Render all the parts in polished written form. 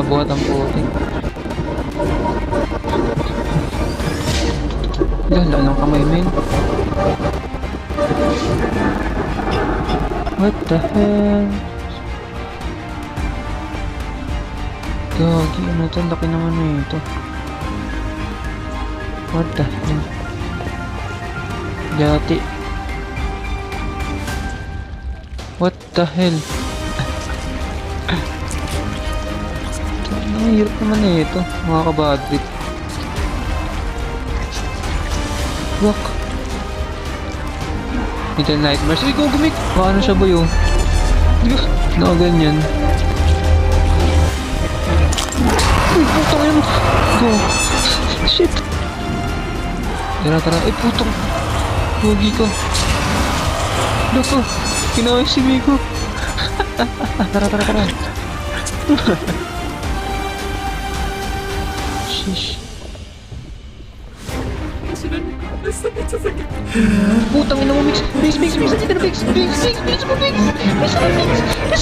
Buhat ang putik. Lala ng kamay, men. What the hell? Gagi, ano ito? Laki naman na ito. What the hell? Gati. What the hell? Ang hirap naman na ito, mga kabadrit. Wak. Little Nightmares. Uy, go gumik! Paano siya ba yun? Nakaganyan. Uy, putang yun! Go! Shit! Tara, tara. Eh, putang! Huwagi ka! Loko! Kinaway si Migo! Tara, tara, tara! Shish! Putang ina mo, Mix! Mix! Mix! Mix! Mix! Mix! Mix! Mix! Mix! Mix! Mix! Mix!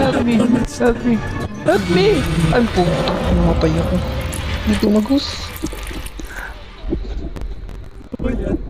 Help me! Help me! Help me! Ay, putang ina, mapay ako. Hindi ko mag-host.